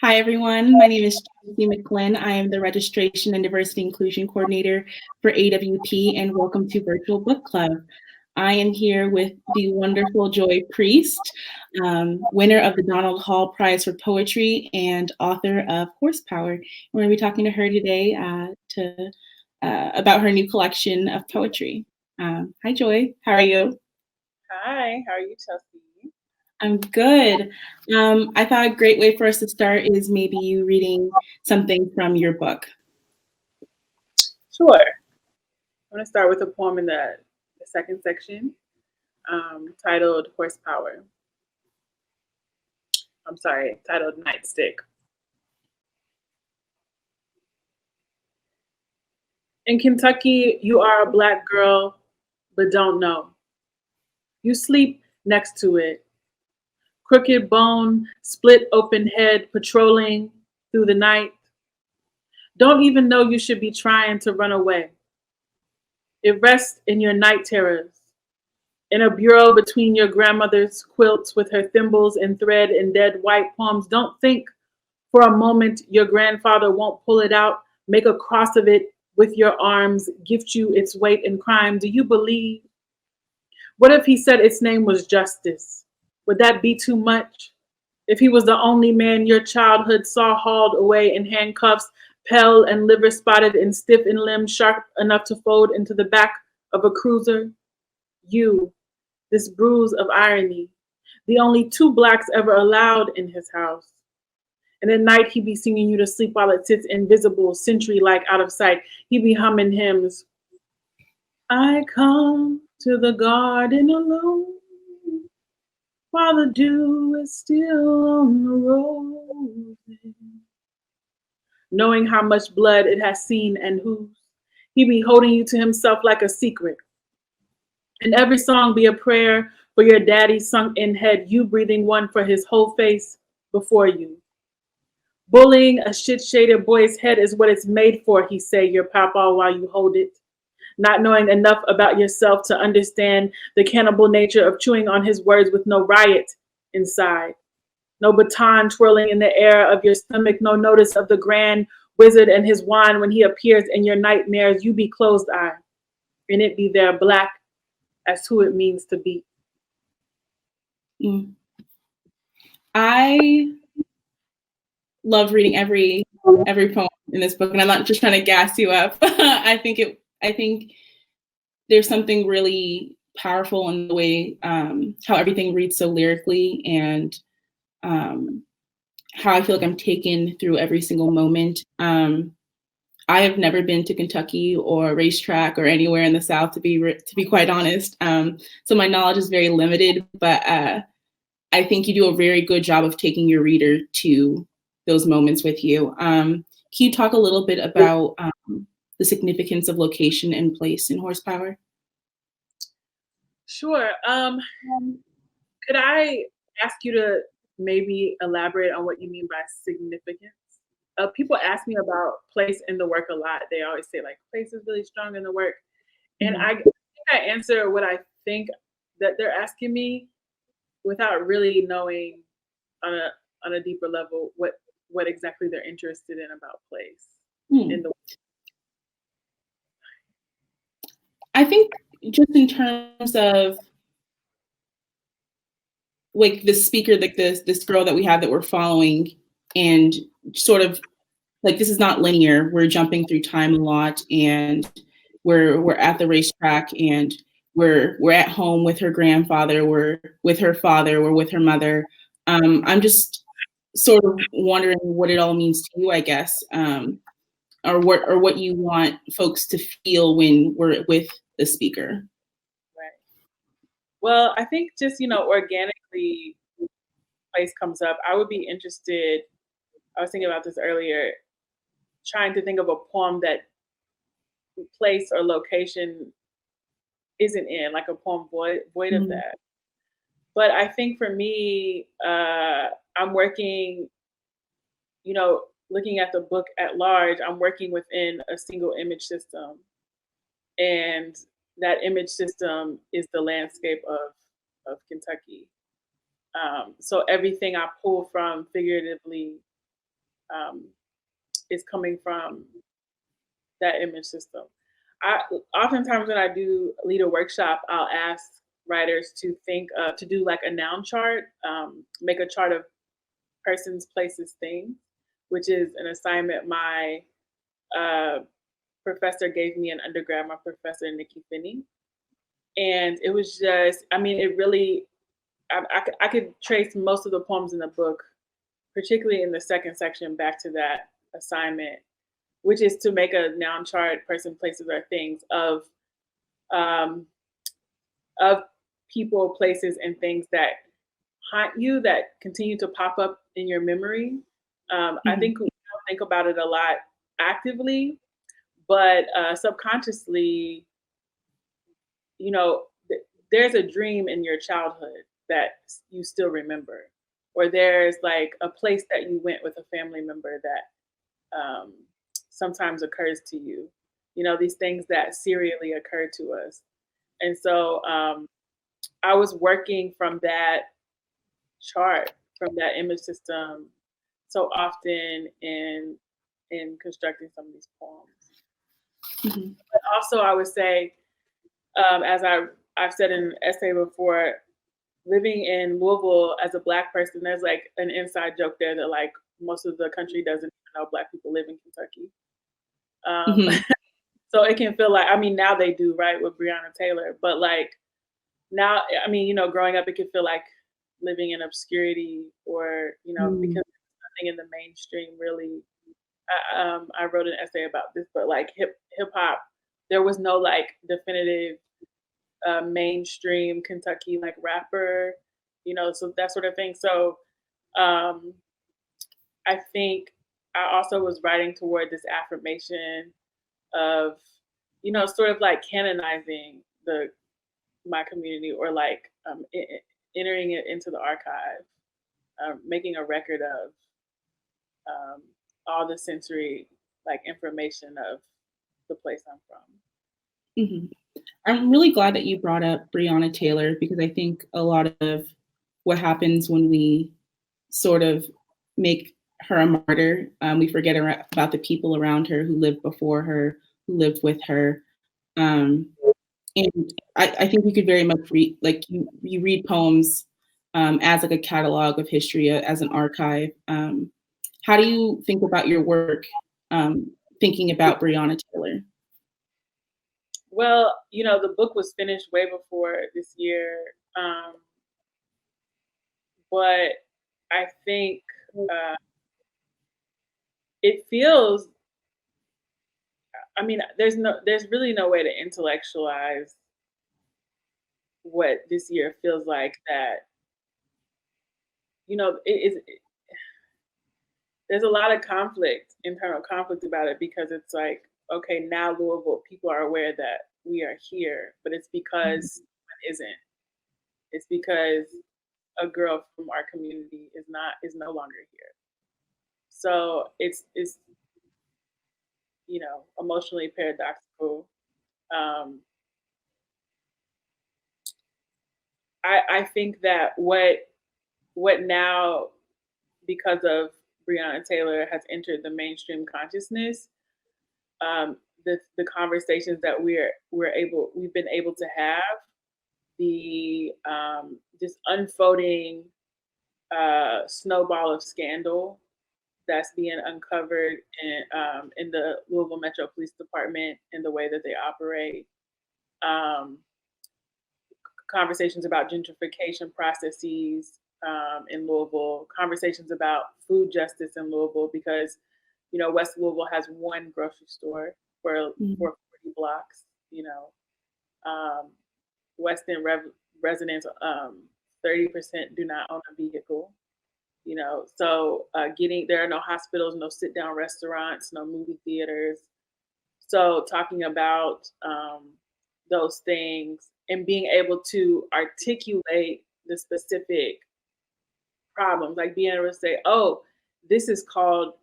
Hi, everyone. My name is Chelsea McLin. I am the Registration and Diversity Inclusion Coordinator for AWP, and welcome to Virtual Book Club. I am here with the wonderful Joy Priest, winner of the Donald Hall Prize for Poetry and author of Horsepower. We're going to be talking to her today about her new collection of poetry. Hi, Joy. How are you? Hi, how are you, Chelsea? I'm good. I thought a great way for us to start is maybe you reading something from your book. Sure. I'm going to start with a poem in the second section titled Horsepower. I'm sorry, titled Nightstick. In Kentucky, you are a black girl, but don't know. You sleep next to it. Crooked bone, split open head, patrolling through the night. Don't even know you should be trying to run away. It rests in your night terrors. In a bureau between your grandmother's quilts with her thimbles and thread and dead white palms, don't think for a moment your grandfather won't pull it out, make a cross of it with your arms, gift you its weight in crime. Do you believe? What if he said its name was justice? Would that be too much? If he was the only man your childhood saw hauled away in handcuffs, pale and liver spotted and stiff in limbs, sharp enough to fold into the back of a cruiser? You, this bruise of irony, the only two blacks ever allowed in his house. And at night he be singing you to sleep while it sits invisible, sentry like out of sight. He be humming hymns. I come to the garden alone while the dew is still on the roses. Knowing how much blood it has seen and whose. He be holding you to himself like a secret. And every song be a prayer for your daddy's sunk in head, you breathing one for his whole face before you. Bullying a shit shaded boy's head is what it's made for, he say, your papa while you hold it. Not knowing enough about yourself to understand the cannibal nature of chewing on his words with no riot inside. No baton twirling in the air of your stomach, no notice of the grand wizard and his wand when he appears in your nightmares, you be closed eye, and it be there black as who it means to be. Mm. I love reading every poem in this book, and I'm not just trying to gas you up. I think there's something really powerful in the way how everything reads so lyrically, and how I feel like I'm taken through every single moment. I have never been to Kentucky or racetrack or anywhere in the South, to be quite honest. So my knowledge is very limited, but I think you do a very good job of taking your reader to those moments with you. Can you talk a little bit about the significance of location and place in Horsepower? Sure. Could I ask you to maybe elaborate on what you mean by significance? People ask me about place in the work a lot. They always say like place is really strong in the work, and Mhm. I think I answer what I think that they're asking me without really knowing on a deeper level what exactly they're interested in about place in Hmm. the. I think just in terms of like the speaker, like this girl that we have that we're following, and sort of like this is not linear. We're jumping through time a lot, and we're at the racetrack, and we're at home with her grandfather, we're with her father, we're with her mother. I'm just sort of wondering what it all means to you, I guess, or what you want folks to feel when we're with the speaker. Right. Well, I think just organically place comes up. I would be interested. I was thinking about this earlier, trying to think of a poem that place or location isn't in, like a poem void of Mm, that. But I think for me, I'm working, looking at the book at large, I'm working within a single image system. And that image system is the landscape of Kentucky. So everything I pull from figuratively is coming from that image system. Oftentimes when I do lead a workshop, I'll ask writers to think to do like a noun chart, make a chart of persons, places, things, which is an assignment my uh, professor gave me in undergrad, my professor Nikki Finney. And it was just, I mean, it really, I could trace most of the poems in the book, particularly in the second section, back to that assignment, which is to make a noun chart, person, places, or things um, of people, places, and things that haunt you, that continue to pop up in your memory. I think we don't think about it a lot actively, but subconsciously, you know, there's a dream in your childhood that you still remember, or there's like a place that you went with a family member that sometimes occurs to you. You know, these things that serially occur to us. And so I was working from that chart, from that image system, so often in constructing some of these poems. But also, I would say, as I've said in an essay before, living in Louisville as a Black person, there's like an inside joke there that like most of the country doesn't even know Black people live in Kentucky. So it can feel like, I mean, now they do, right, with Breonna Taylor, but like now, I mean, you know, growing up, it could feel like living in obscurity, or, you know, because there's nothing in the mainstream really. I wrote an essay about this, but like hip hop, there was no like definitive mainstream Kentucky like rapper, you know, so that sort of thing. So um, I think I also was writing toward this affirmation of, you know, sort of like canonizing my community, or like entering it into the archive, making a record of all the sensory like information of the place I'm from. I'm really glad that you brought up Breonna Taylor, because I think a lot of what happens when we sort of make her a martyr, we forget about the people around her who lived before her, who lived with her. And I think we could very much read, like you read poems as like a catalog of history, as an archive. How do you think about your work thinking about Breonna Taylor? Well, you know, the book was finished way before this year, but I think it feels. I mean, there's really no way to intellectualize what this year feels like. That, you know, there's a lot of conflict, internal conflict about it, because it's like, okay, now Louisville people are aware that we are here, but it's because it isn't. It's because a girl from our community is no longer here. So it's you know, emotionally paradoxical. Um, I think that what now, because of Breonna Taylor, has entered the mainstream consciousness, the conversations that we've been able to have, the just unfolding snowball of scandal that's being uncovered in the Louisville Metro Police Department, in the way that they operate. Um, Conversations about gentrification processes in Louisville, conversations about food justice in Louisville, because, you know, West Louisville has one grocery store for 40 blocks. You know, West End residents, 30% do not own a vehicle. You know, so there are no hospitals, no sit down restaurants, no movie theaters. So talking about those things and being able to articulate the specific problems, like being able to say, oh, this is called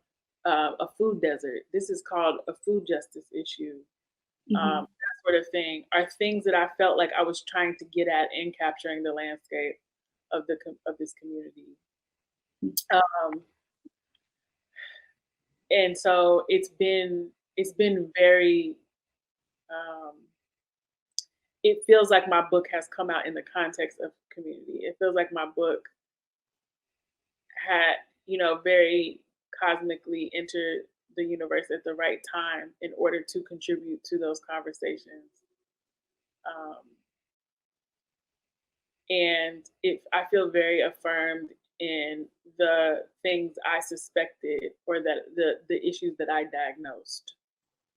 a food desert. This is called a food justice issue. That sort of thing are things that I felt like I was trying to get at in capturing the landscape of this community. and so it's been very, it feels like my book has come out in the context of community. It feels like my book had, very cosmically entered the universe at the right time in order to contribute to those conversations. Um, and I feel very affirmed in the things I suspected, or that the issues that I diagnosed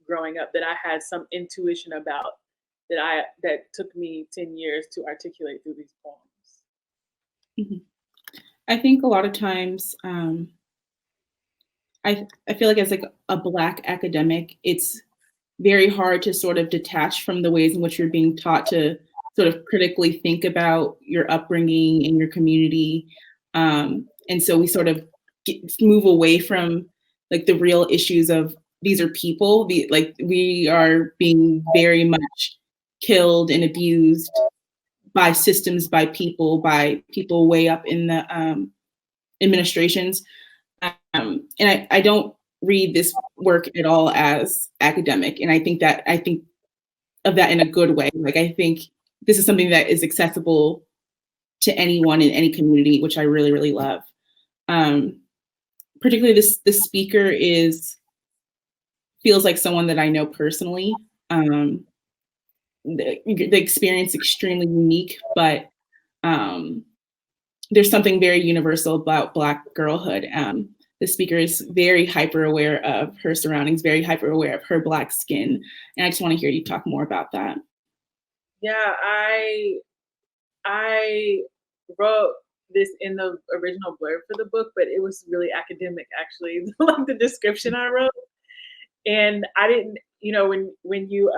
growing up, that I had some intuition about, that took me 10 years to articulate through these poems. Mhm. I think a lot of times, I feel like as like a Black academic, it's very hard to sort of detach from the ways in which you're being taught to sort of critically think about your upbringing and your community. And so we sort of move away from like the real issues of these are people, like we are being very much killed and abused by systems, by people way up in the administrations. And I don't read this work at all as academic. And I think of that in a good way. Like, I think this is something that is accessible to anyone in any community, which I really, really love. Particularly this speaker feels like someone that I know personally. The experience extremely unique, but there's something very universal about Black girlhood. The speaker is very hyper aware of her surroundings, very hyper aware of her Black skin. And I just want to hear you talk more about that. Yeah, I wrote this in the original blurb for the book, but it was really academic, actually, like the description I wrote. And I didn't, when you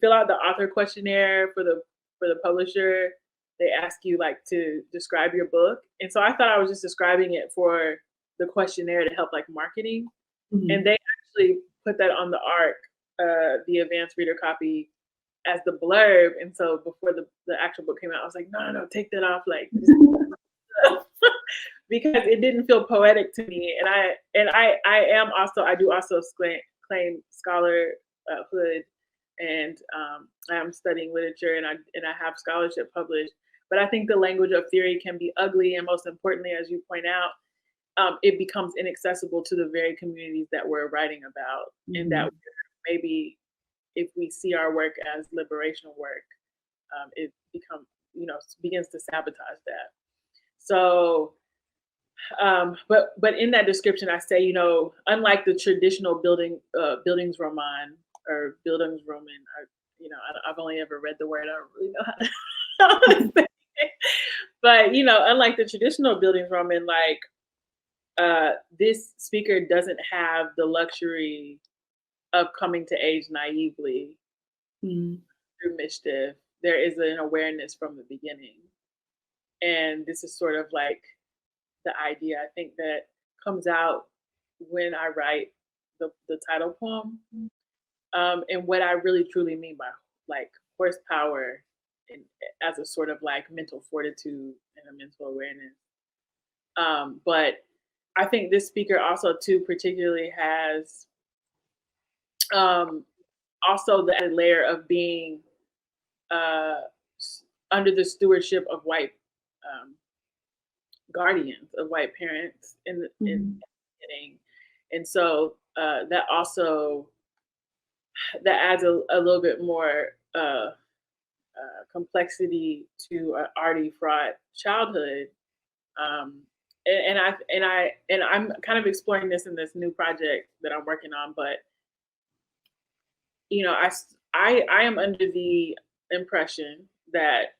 fill out the author questionnaire for the publisher, they ask you like to describe your book. And so I thought I was just describing it for the questionnaire to help like marketing. Mhm. And they actually put that on the ARC, the advanced reader copy, as the blurb. And so before the actual book came out, I was like, no, take that off, like because it didn't feel poetic to me. And I do also claim scholarhood, and I am studying literature, and I have scholarship published. But I think the language of theory can be ugly, and most importantly, as you point out, it becomes inaccessible to the very communities that we're writing about, and that maybe if we see our work as liberational work, it begins to sabotage that. So, but in that description, I say, unlike the traditional Bildungsroman or Bildungsroman, I've only ever read the word. I don't really know how to say it. But unlike the traditional Bildungsroman, like this speaker doesn't have the luxury of coming to age naively through mischief. There is an awareness from the beginning. And this is sort of like the idea, I think, that comes out when I write the title poem. And what I really truly mean by like horsepower, and as a sort of like mental fortitude and a mental awareness. But I think this speaker also too particularly has also the added layer of being under the stewardship of white guardians, of white parents in the beginning. And so that adds a little bit more complexity to an already fraught childhood. And I'm kind of exploring this in this new project that I'm working on, but I am under the impression that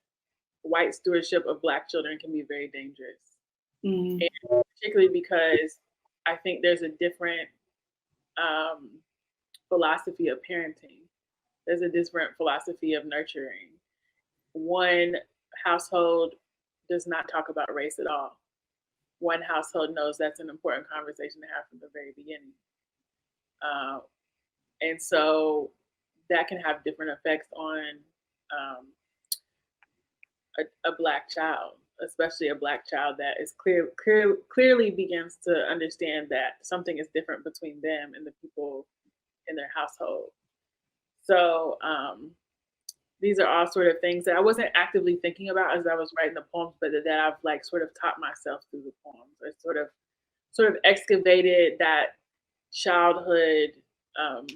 white stewardship of Black children can be very dangerous, and particularly because I think there's a different philosophy of parenting. There's a different philosophy of nurturing. One household does not talk about race at all. One household knows that's an important conversation to have from the very beginning. And so that can have different effects on a Black child. especially a Black child that is clearly begins to understand that something is different between them and the people in their household. So these are all sort of things that I wasn't actively thinking about as I was writing the poems, but that I've like sort of taught myself through the poems, or sort of excavated that childhood um,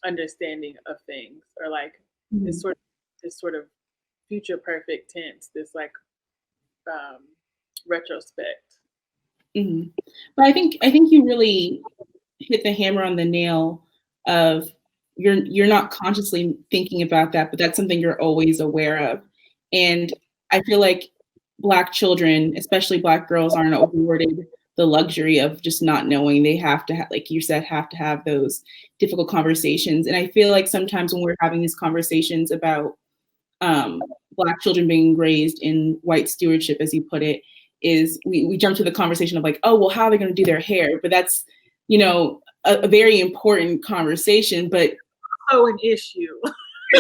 understanding of things, or like this Mhm. sort of this sort of future perfect tense, this like um, retrospect. Mhm. But I think you really hit the hammer on the nail of you're not consciously thinking about that, but that's something you're always aware of. And I feel like Black children, especially Black girls, aren't awarded the luxury of just not knowing. They have to like you said, have to have those difficult conversations. And I feel like sometimes when we're having these conversations about Black children being raised in white stewardship, as you put it, is we jump to the conversation of like, oh, well, how are they going to do their hair? But that's, a very important conversation, but Oh, an issue.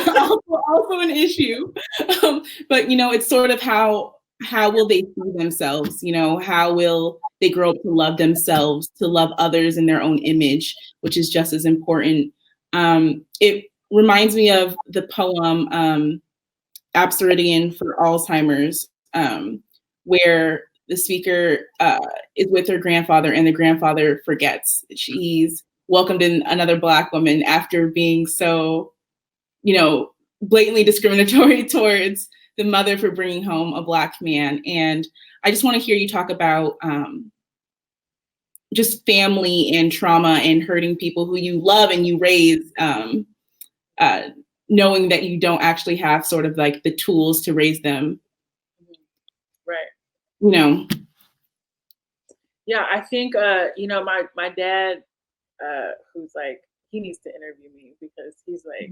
also an issue. But it's sort of how will they see themselves? How will they grow up to love themselves, to love others in their own image, which is just as important. It reminds me of the poem Absuridian for Alzheimer's, where the speaker is with her grandfather and the grandfather forgets. She's welcomed in another Black woman after being so, blatantly discriminatory towards the mother for bringing home a Black man. And I just want to hear you talk about just family and trauma and hurting people who you love and you raise, uh, knowing that you don't actually have sort of like the tools to raise them, Right. you know. Yeah, I think my dad, who's like, he needs to interview me because he's like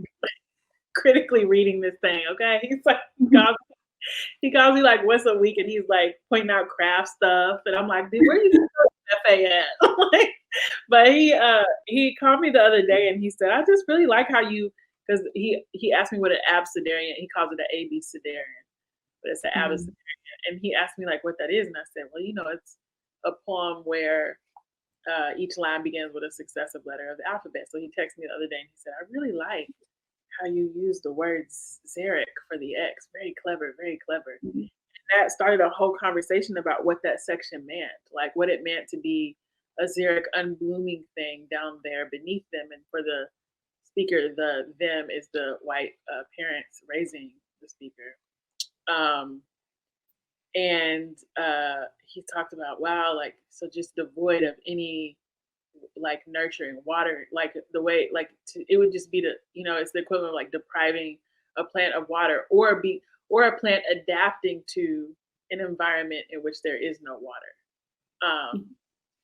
critically reading this thing. Okay, he's like, he calls me like once a week, and he's like pointing out craft stuff, and I'm like, dude, where you going to FA at? Like, but he called me the other day, and he said, I just really like how you, because he asked me what an abecedarian, he calls it an abecedarian, but it's an Mhm. abecedarian, and he asked me like what that is, and I said, well, it's a poem where each line begins with a successive letter of the alphabet. So he texted me the other day, and he said, I really like how you use the words xeric for the X. Very clever, very clever. Mhm. That started a whole conversation about what that section meant, like what it meant to be a xeric unblooming thing down there beneath them. And for the speaker, the them is the white parents raising the speaker. Um, and he talked about, wow, like, so just devoid of any like nurturing water, like the way like it would just be it's the equivalent of like depriving a plant of water, or a plant adapting to an environment in which there is no water.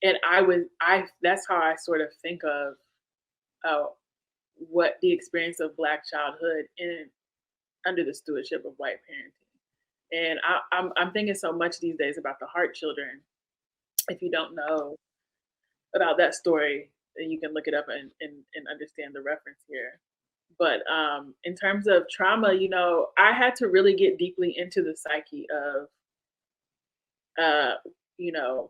And I that's how I sort of think of uh, what the experience of Black childhood in under the stewardship of white parenting. And I'm thinking so much these days about the Hart children. If you don't know about that story, then you can look it up and understand the reference here. But in terms of trauma, I had to really get deeply into the psyche of, uh, you know,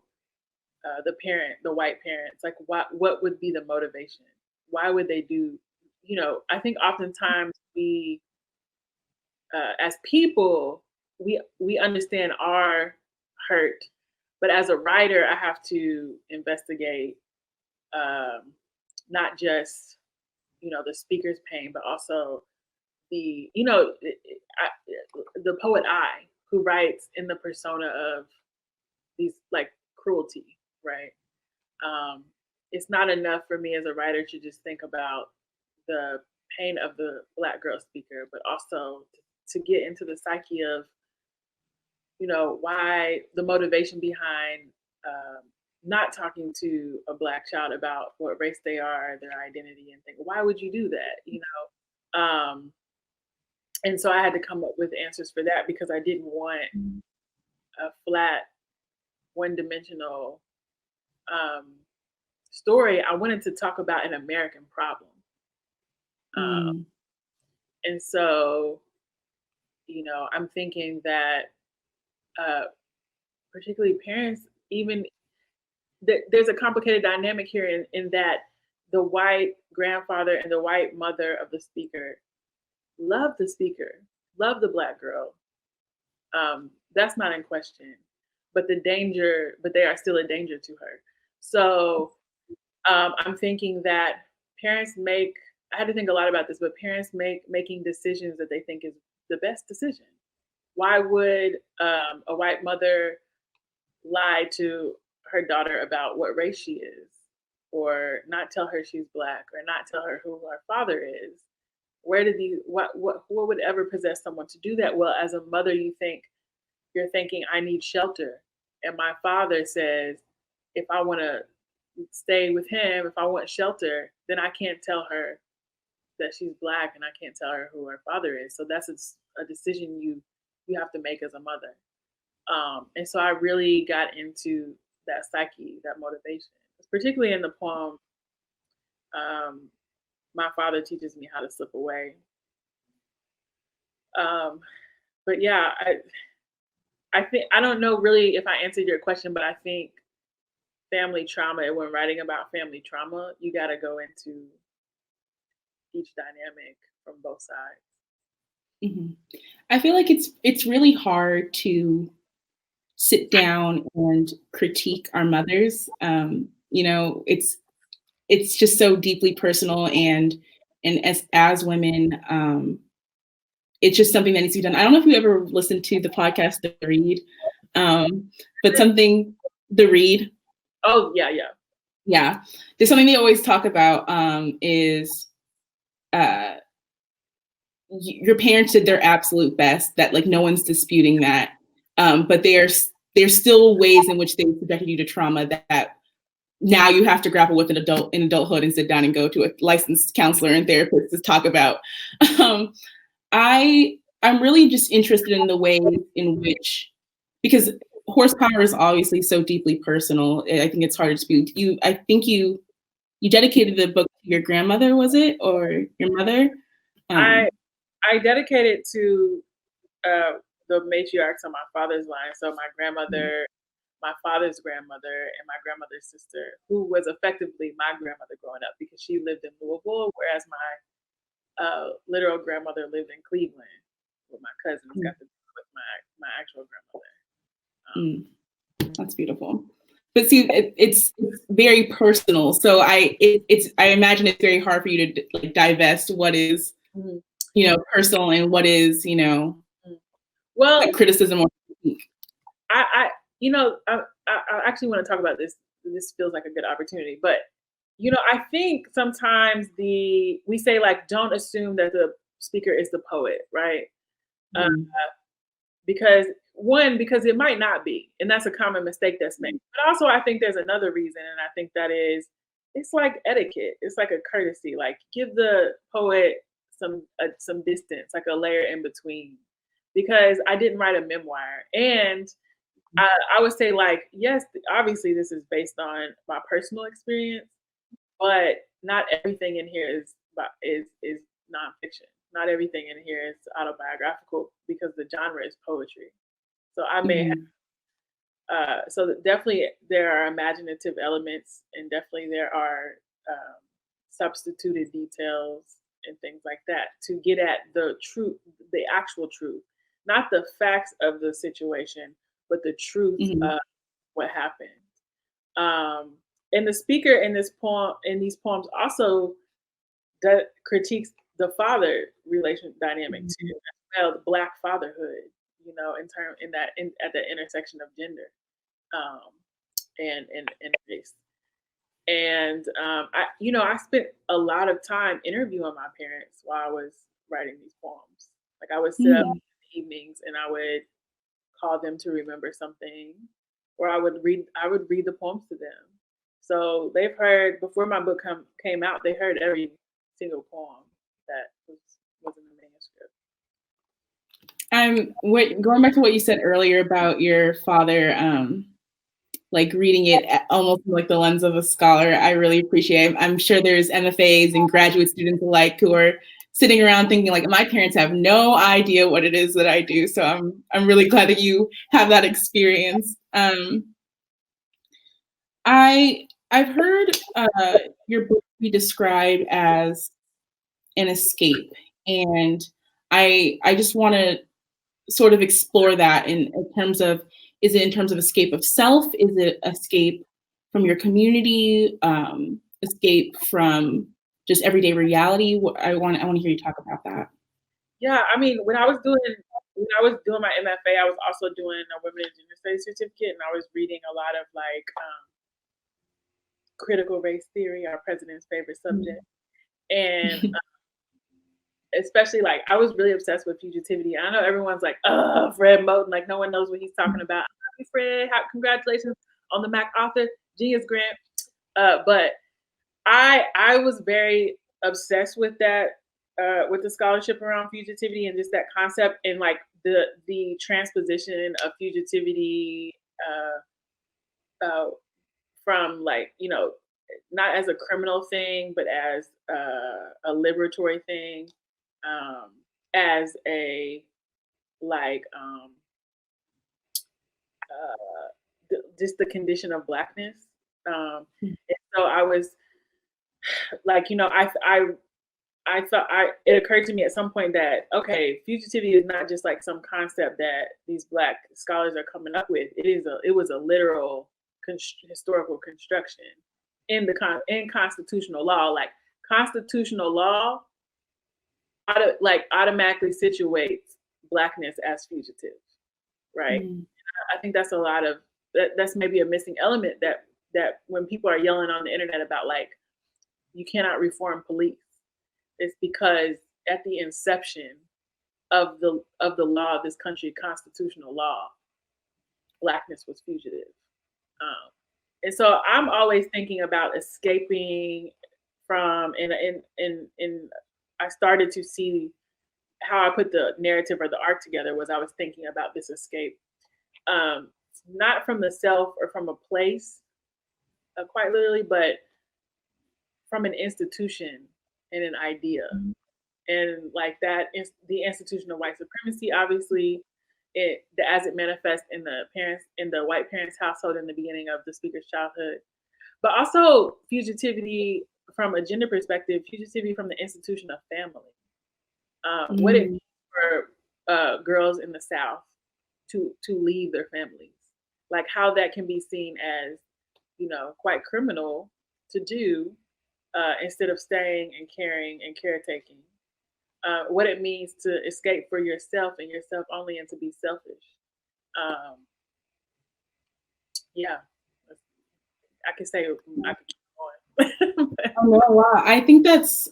the white parents. Like, what would be the motivation? Why would they do? I think oftentimes we, as people, we understand our hurt, but as a writer, I have to investigate not just the speaker's pain, but also the poet I, who writes in the persona of these like cruelty, right? Um, it's not enough for me as a writer to just think about the pain of the Black girl speaker, but also to get into the psyche of why the motivation behind not talking to a Black child about what race they are, their identity, and think, why would you do that? And so I had to come up with answers for that because I didn't want a flat, one-dimensional um, story. I wanted to talk about an American problem. Uh, Mm. and so, I'm thinking that particularly parents, even there's a complicated dynamic here in that the white grandfather and the white mother of the speaker love the speaker, love the Black girl. That's not in question. But they are still a danger to her. So I'm thinking that parents make, I had to think a lot about this, but parents making decisions that they think is the best decision. Why would a white mother lie to her daughter about what race she is, or not tell her she's Black, or not tell her who her father is? Where did these, what would ever possess someone to do that? Well, as a mother, you're thinking, I need shelter. And my father says, if I want to stay with him, if I want shelter, then I can't tell her that she's Black, and I can't tell her who her father is. So that's a decision you have to make as a mother. And so I really got into that psyche, that motivation, particularly in the poem. My father teaches me how to slip away. But yeah, I think, I don't know really if I answered your question, but I think family trauma, and when writing about family trauma, you got to go into each dynamic from both sides. Mm-hmm. I feel like it's really hard to sit down and critique our mothers. It's just so deeply personal, and as women, it's just something that needs to be done. I don't know if you ever listened to the podcast The Read, but The Read. Oh yeah. Yeah, there's something they always talk about is your parents did their absolute best. That, like, no one's disputing that, but there's still ways in which they subjected you to trauma that now you have to grapple with in adulthood and sit down and go to a licensed counselor and therapist to talk about. I'm really just interested in the ways in which, because horsepower is obviously so deeply personal. I think it's hard to dispute. I think you dedicated the book to your grandmother, was it, or your mother? I dedicated to the matriarchs on my father's line. So my grandmother, my father's grandmother, and my grandmother's sister, who was effectively my grandmother growing up, because she lived in Louisville, whereas my literal grandmother lived in Cleveland with my cousins. Got to be with my actual grandmother. That's beautiful. But see, it's very personal. So I imagine it's very hard for you to, like, divest what is personal and what is well, like criticism or critique. I actually want to talk about this. This feels like a good opportunity, but I think sometimes we say, like, don't assume that the speaker is the poet, right? Because it might not be, and that's a common mistake that's made. But also, I think there's another reason, and I think that is, it's like etiquette. It's like a courtesy. Like, give the poet some distance, like a layer in between. Because I didn't write a memoir, and I would say, like, yes, obviously this is based on my personal experience, but not everything in here is nonfiction. Not everything in here is autobiographical, because the genre is poetry. So I may have, so definitely there are imaginative elements, and definitely there are substituted details and things like that to get at the truth, the actual truth, not the facts of the situation, but the truth of what happened. And the speaker in these poems also critiques the father relation dynamic too, as well, the Black fatherhood, at the intersection of gender, and race. And I spent a lot of time interviewing my parents while I was writing these poems. Like, I would sit up in the evenings and I would call them to remember something, or I would read the poems to them. So they've heard, before my book came out, they heard every single poem that was in the manuscript. Going back to what you said earlier about your father, like, reading it almost like the lens of a scholar, I really appreciate it. I'm sure there's MFAs and graduate students alike who are sitting around thinking like my parents have no idea what it is that I do. So I'm really glad that you have that experience. I've heard your book be described as an escape, and I just want to sort of explore that in terms of, is it in terms of escape of self? Is it escape from your community? Escape from just everyday reality? I want to hear you talk about that. Yeah, I mean, when I was doing my MFA, I was also doing a women and gender studies certificate, and I was reading a lot of like critical race theory, our president's favorite subject, and especially like I was really obsessed with fugitivity. I know everyone's like, Fred Moten, like no one knows what he's talking about. Happy Fred, congratulations on the MacArthur Genius Grant. But I was very obsessed with that, with the scholarship around fugitivity and just that concept, and like the transposition of fugitivity from like, you know, not as a criminal thing, but as a liberatory thing, as a like just the condition of blackness. And so I was like, you know, I thought it occurred to me at some point that, okay, fugitivity is not just like some concept that these Black scholars are coming up with. It was a literal historical construction in in constitutional law. Like constitutional law automatically situates Blackness as fugitive, right? I think that's a lot of that's maybe a missing element that when people are yelling on the internet about like you cannot reform police, it's because at the inception of the law of this country, constitutional law, Blackness was fugitive. And so I'm always thinking about escaping from, and I started to see how I put the narrative or the arc together was I was thinking about this escape, not from the self or from a place, quite literally, but from an institution and an idea. And like that is the institution of white supremacy, obviously, as it manifests in the white parents' household in the beginning of the speaker's childhood, but also fugitivity from a gender perspective, fugitivity from the institution of family. What it means for girls in the South to leave their families, like how that can be seen as, you know, quite criminal to do, instead of staying and caring and caretaking. What it means to escape for yourself and yourself only, and to be selfish. Yeah, I could say I could keep going. Oh, wow. I think that's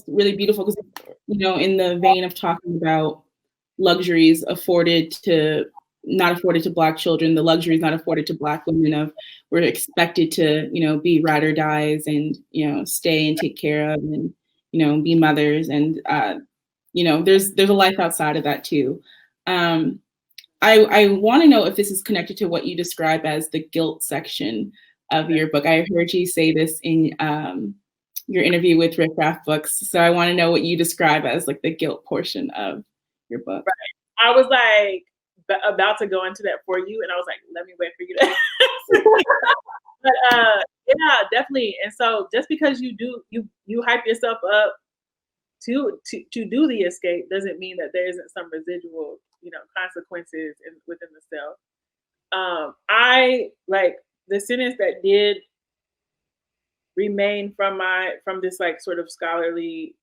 really beautiful because, you know, in the vein of talking about luxuries not afforded to Black children, the luxuries not afforded to Black women of we're expected to, you know, be ride or dies and, you know, stay and take care of and, you know, be mothers. And, you know, there's a life outside of that too. I want to know if this is connected to what you describe as the guilt section of your book. I heard you say this in your interview with Rick Raff Books. So I want to know what you describe as like the guilt portion of your book. Right. I was like about to go into that for you, and I was like, let me wait for you to. But yeah, definitely. And so just because you hype yourself up to do the escape doesn't mean that there isn't some residual, you know, consequences within the self. I like the sentence that did remain from this like sort of scholarly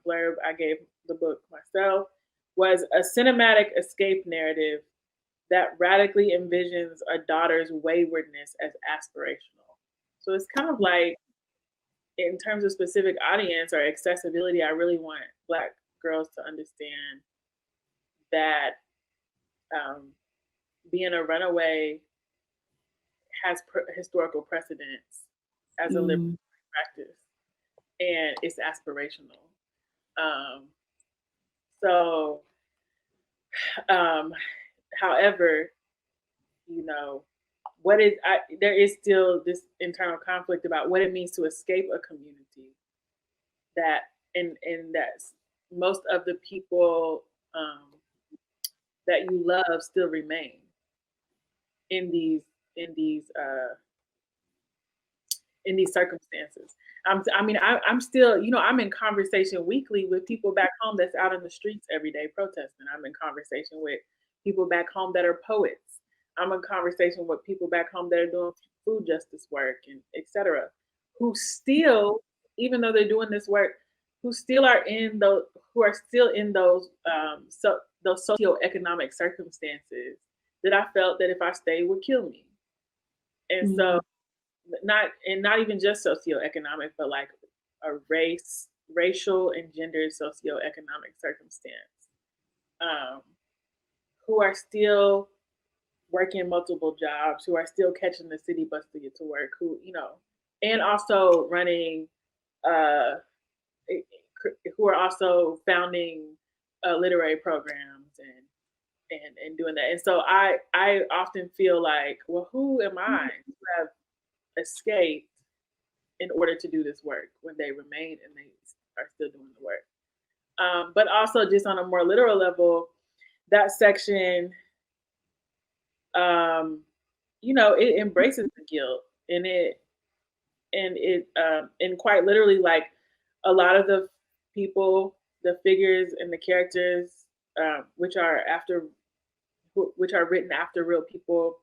blurb I gave the book myself was a cinematic escape narrative that radically envisions a daughter's waywardness as aspirational. So it's kind of like, in terms of specific audience or accessibility, I really want Black girls to understand that being a runaway has historical precedence as a liberatory practice, and it's aspirational. So, however, you know, there is still this internal conflict about what it means to escape a community that and that's most of the people that you love still remain in these in these circumstances. I'm still, I'm in conversation weekly with people back home that's out in the streets every day protesting. I'm in conversation with people back home that are poets. I'm in conversation with people back home that are doing food justice work and et cetera, who still, even though they're doing this work, who still are in those, who are still in those socioeconomic circumstances that I felt that if I stayed would kill me. And so not even just socioeconomic, but like a racial and gender socioeconomic circumstance, um, who are still working multiple jobs, who are still catching the city bus to get to work, and also running, uh, who are also founding literary programs and doing that. And so I often feel like, well, who am I to have escaped in order to do this work when they remain and they are still doing the work. But also just on a more literal level, that section, it embraces the guilt and quite literally, like a lot of the people, the figures and the characters, which are written after real people,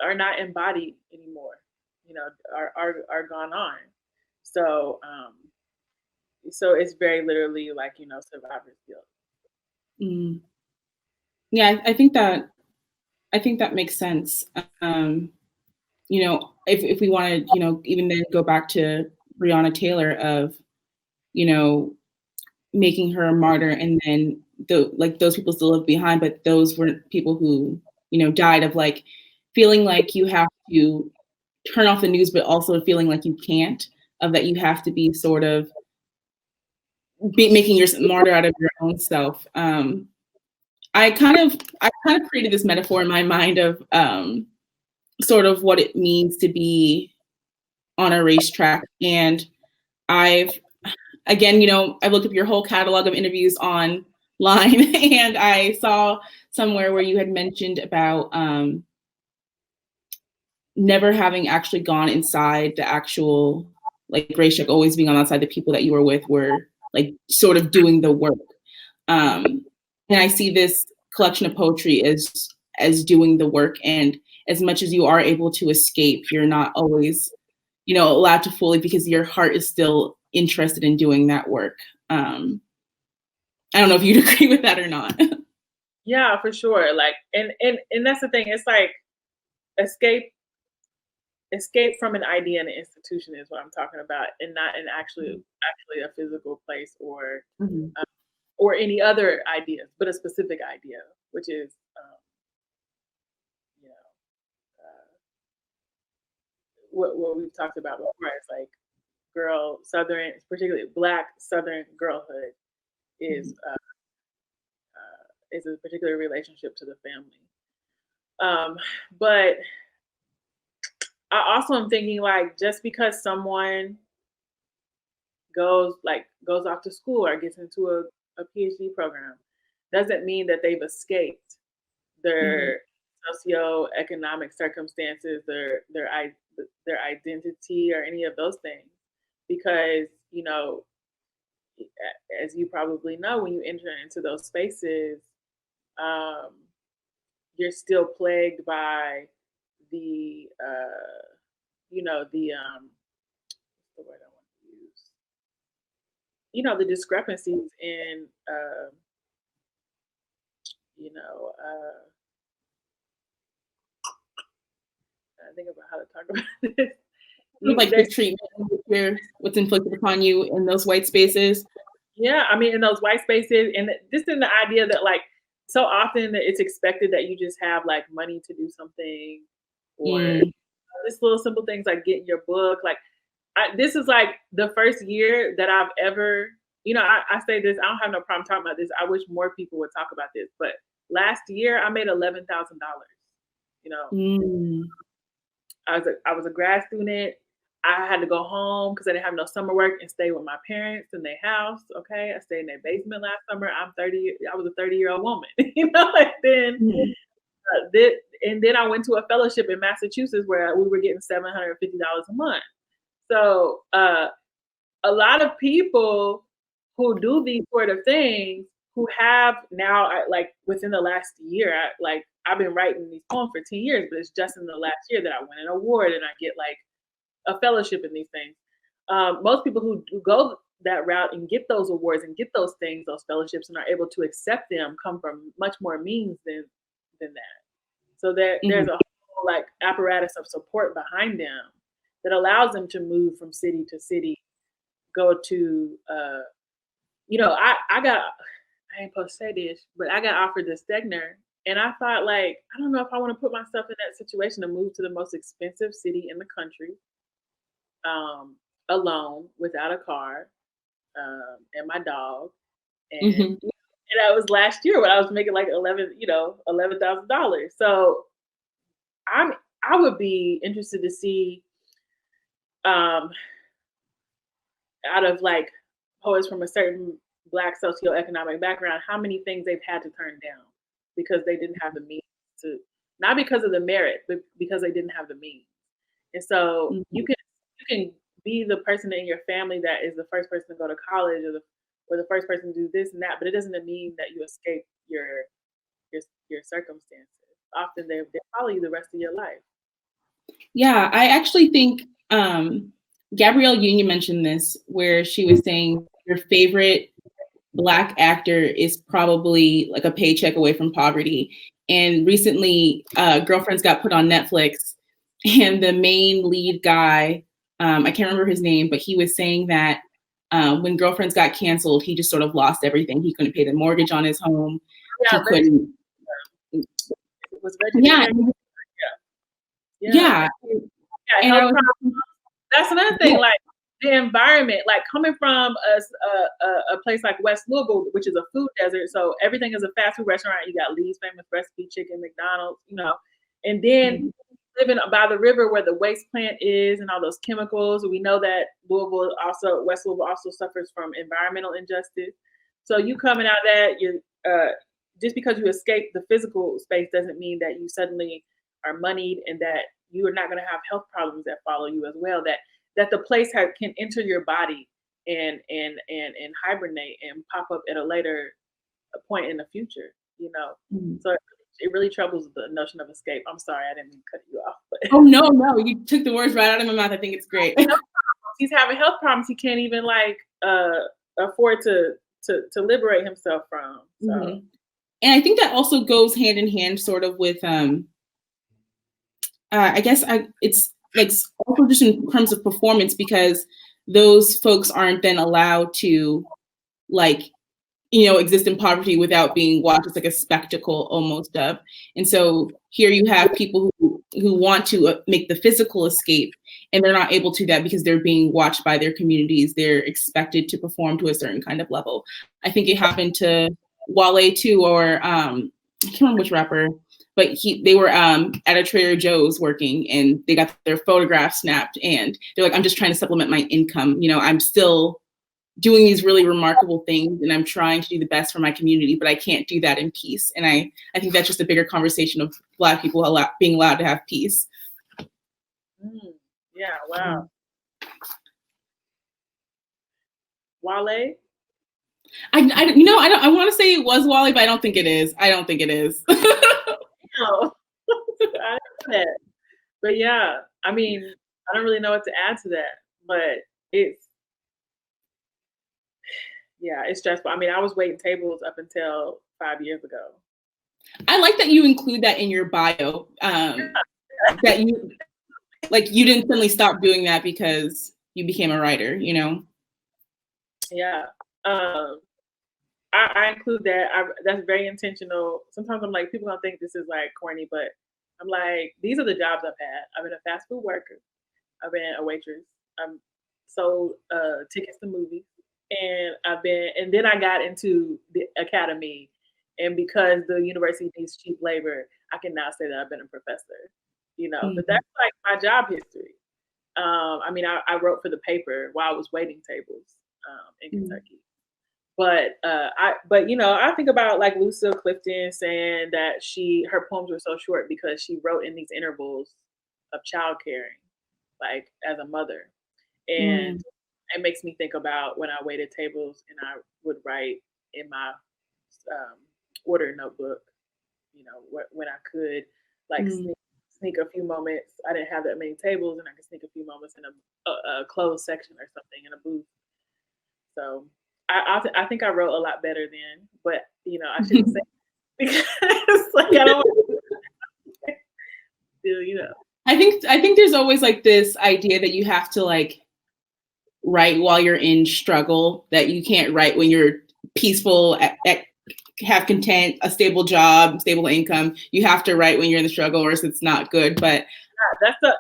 are not embodied anymore. Are gone on. So so it's very literally like survivor's guilt. Yeah, I think that makes sense. If we want to, even then go back to Breonna Taylor of, making her a martyr, and then those people still live behind, but those weren't people who, died of like feeling like you have to turn off the news, but also feeling like you can't, of that you have to be sort of making your martyr out of your own self. I kind of created this metaphor in my mind of sort of what it means to be on a racetrack. And I've looked up your whole catalog of interviews online and I saw somewhere where you had mentioned about never having actually gone inside the actual like racetrack, always being on outside. The people that you were with were like sort of doing the work. And I see this collection of poetry as doing the work. And as much as you are able to escape, you're not always, allowed to fully, because your heart is still interested in doing that work. I don't know if you'd agree with that or not. Yeah, for sure. Like, and that's the thing. It's like escape from an idea and an institution is what I'm talking about, and not in actually a physical place or any other ideas, but a specific idea, which is, what we've talked about before. It's like Southern, particularly Black Southern girlhood, is a particular relationship to the family. But I also am thinking, like, just because someone goes off to school or gets into a PhD program doesn't mean that they've escaped their socioeconomic circumstances, their identity, or any of those things. Because, as you probably know, when you enter into those spaces, you're still plagued by the what's the word I want to use? The discrepancies in I think about how to talk about this. Like the treatment, what's inflicted upon you in those white spaces. Yeah, I mean, in those white spaces, and just in the idea that, like, so often it's expected that you just have like money to do something, or just little simple things like getting your book. Like, this is like the first year that I've ever, I say this, I don't have no problem talking about this. I wish more people would talk about this, but last year I made $11,000. I was a grad student. I had to go home because I didn't have no summer work and stay with my parents in their house. Okay, I stayed in their basement last summer. I'm 30. I was a 30-year-old woman, you know. And then, Mhm. and then I went to a fellowship in Massachusetts where we were getting $750 a month. So a lot of people who do these sort of things, who have now, like within the last year, I've been writing these poems for 10 years, but it's just in the last year that I win an award and I get like a fellowship in these things. Most people who go that route and get those awards and get those things, those fellowships, and are able to accept them, come from much more means than that. So there's Mhm. a whole like apparatus of support behind them that allows them to move from city to city, go to I ain't supposed to say this, but I got offered the Stegner, and I thought like, I don't know if I want to put myself in that situation to move to the most expensive city in the country, um, alone, without a car, and my dog. And Mhm. that was last year when I was making like $11,000. So I'm I would be interested to see, um, out of like poets from a certain Black socioeconomic background, how many things they've had to turn down because they didn't have the means to, not because of the merit, but because they didn't have the means. And so Mhm. you can be the person in your family that is the first person to go to college, or the first person to do this and that, but it doesn't mean that you escape your circumstances. Often they follow you the rest of your life. Yeah, I actually think Gabrielle Union mentioned this, where she was saying your favorite Black actor is probably like a paycheck away from poverty. And recently, Girlfriends got put on Netflix, and the main lead guy, I can't remember his name, but he was saying that when Girlfriends got canceled, he just sort of lost everything. He couldn't pay the mortgage on his home. Yeah, He couldn't. it was Reggie the Yeah, Dream. Yeah, yeah, yeah, and I health. was, That's another yeah, thing, like the environment, like coming from a place like West Louisville, which is a food desert. So everything is a fast food restaurant. You got Lee's Famous Recipe Chicken, McDonald's, and then living by the river where the waste plant is and all those chemicals. We know that West Louisville also suffers from environmental injustice. So you coming out that you just because you escape the physical space doesn't mean that you suddenly are moneyed and that you are not going to have health problems that follow you as well. That the place can enter your body and hibernate and pop up at a later point in the future. Mhm. So it really troubles the notion of escape. I'm sorry, I didn't mean to cut you off, but Oh no, you took the words right out of my mouth. I think it's great. he's having health problems he can't even like afford to liberate himself from. So Mhm. And I think that also goes hand in hand sort of with I guess it's like also just in terms of performance, because those folks aren't then allowed to like exist in poverty without being watched as like a spectacle almost of. And so here you have people who want to make the physical escape, and they're not able to that because they're being watched by their communities. They're expected to perform to a certain kind of level. I think it happened to Wale too, or I can't remember which rapper, but they were at a Trader Joe's working, and they got their photograph snapped, and they're like, I'm just trying to supplement my income. I'm still doing these really remarkable things, and I'm trying to do the best for my community, but I can't do that in peace. And I think that's just a bigger conversation of Black people being allowed to have peace. yeah, wow. Wale. I want to say it was Wally, but I don't think it is. I don't think it is. No, I know that. But yeah, I mean, I don't really know what to add to that, but it's yeah, it's stressful. I mean, I was waiting tables up until 5 years ago. I like that you include that in your bio. That you didn't suddenly stop doing that because you became a writer. Yeah. I include that. That's very intentional. Sometimes I'm like, people don't think this is like corny, but I'm like, these are the jobs I've had. I've been a fast food worker. I've been a waitress. I'm sold tickets to movies, and then I got into the academy, and because the university needs cheap labor, I can now say that I've been a professor. But Mhm. that's like my job history. I mean, I wrote for the paper while I was waiting tables in Kentucky. But but you know, I think about like Lucille Clifton saying that her poems were so short because she wrote in these intervals of child caring, like as a mother, and it makes me think about when I waited tables and I would write in my order notebook, you know, when I could like sneak a few moments. I didn't have that many tables, and I could sneak a few moments in a closed section or something in a booth. So I think I wrote a lot better then, but you know, I shouldn't say because like I don't feel, you know. I think there's always like this idea that you have to like write while you're in struggle, that you can't write when you're peaceful, have content, a stable job, stable income. You have to write when you're in the struggle, or else it's not good. But yeah,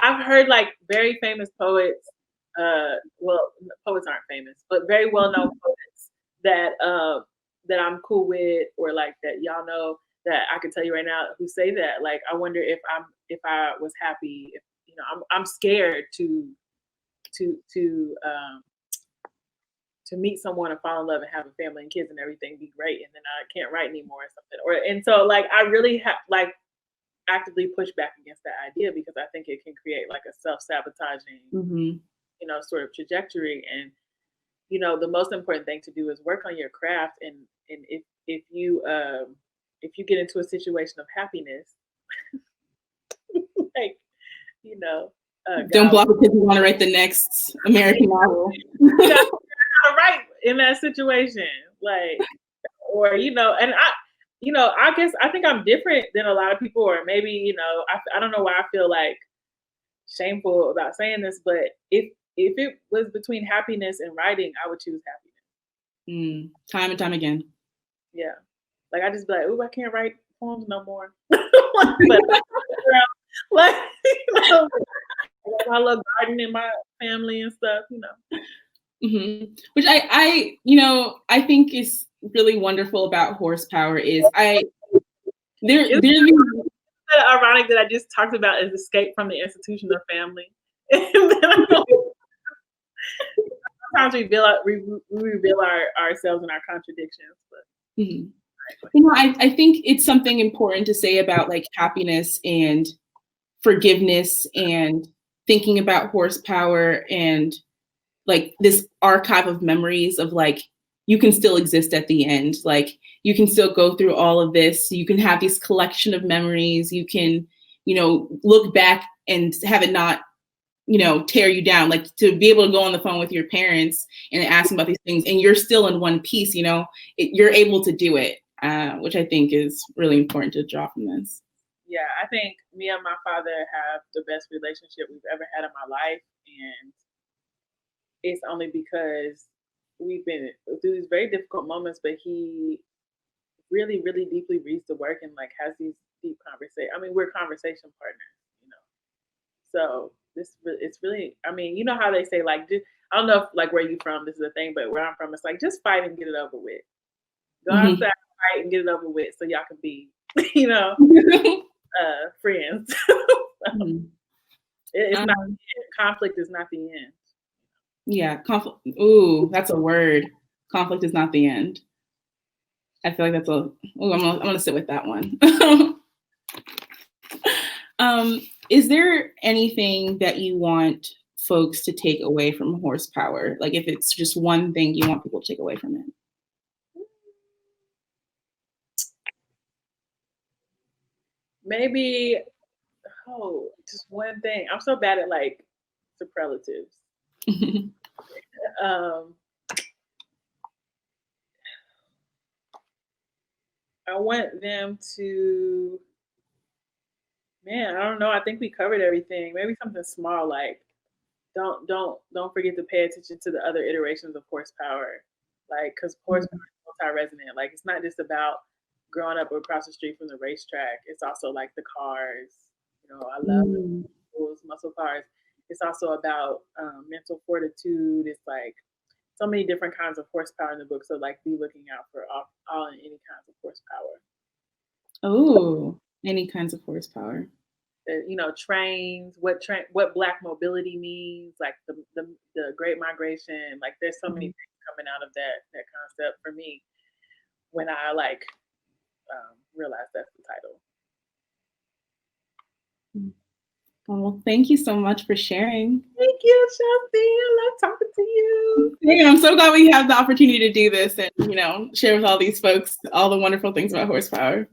I've heard like very famous poets. Well, poets aren't famous, but very well known poets that that I'm cool with, or like that y'all know, that I can tell you right now, who say that. Like, I wonder if I was happy, if you know, I'm scared to meet someone and fall in love and have a family and kids and everything be great, and then I can't write anymore or something. And so like I really have like actively push back against that idea, because I think it can create like a self-sabotaging, you know, sort of trajectory. And you know, the most important thing to do is work on your craft. And if you get into a situation of happiness, like, you know, don't block it because you want to write the next American novel. You gotta write in that situation, like, or you know, and I guess I think I'm different than a lot of people, or maybe, you know, I don't know why I feel like shameful about saying this, but if it was between happiness and writing, I would choose happiness. Time and time again. Yeah, like I just be like, ooh, I can't write poems no more. Like, you know, I love gardening in my family and stuff, you know. Which I you know, I think is really wonderful about horsepower is It's ironic that I just talked about is escape from the institution of family. Sometimes we reveal ourselves and our contradictions. But you know, I think it's something important to say about like happiness and forgiveness and thinking about horsepower and like this archive of memories of like, you can still exist at the end. Like you can still go through all of this. You can have this collection of memories. You can, you know, look back and have it not, you know, tear you down. Like to be able to go on the phone with your parents and ask them about these things, and you're still in one piece, you know, you're able to do it, which I think is really important to draw from this. Yeah, I think me and my father have the best relationship we've ever had in my life. And it's only because we've been through these very difficult moments, but he really, really deeply reads the work and like has these deep conversations. I mean, we're conversation partners, you know. So it's really, I mean, you know how they say like, I don't know if like where you from, this is a thing, but where I'm from, it's like just fight and get it over with. Go outside, fight and get it over with, so y'all can be, you know, friends. It's not the end. Conflict is not the end. Yeah, conflict. Ooh, that's a word. Conflict is not the end. I feel like that's I'm gonna sit with that one. Is there anything that you want folks to take away from horsepower? Like if it's just one thing you want people to take away from it? Maybe, just one thing. I'm so bad at like superlatives. I want them to, man, I don't know. I think we covered everything. Maybe something small like don't forget to pay attention to the other iterations of horsepower. Like, because horsepower is multi-resonant. Like, it's not just about growing up across the street from the racetrack. It's also like the cars. You know, I love those muscle cars. It's also about mental fortitude. It's like so many different kinds of horsepower in the book. So like, be looking out for all and any kinds of horsepower. Oh, any kinds of horsepower. trains, what Black mobility means, like the Great Migration. Like there's so many things coming out of that concept for me when I realized that's the title. Well, thank you so much for sharing. Thank you, Chelsea. I love talking to you. Yeah, I'm so glad we have the opportunity to do this and, share with all these folks all the wonderful things about horsepower.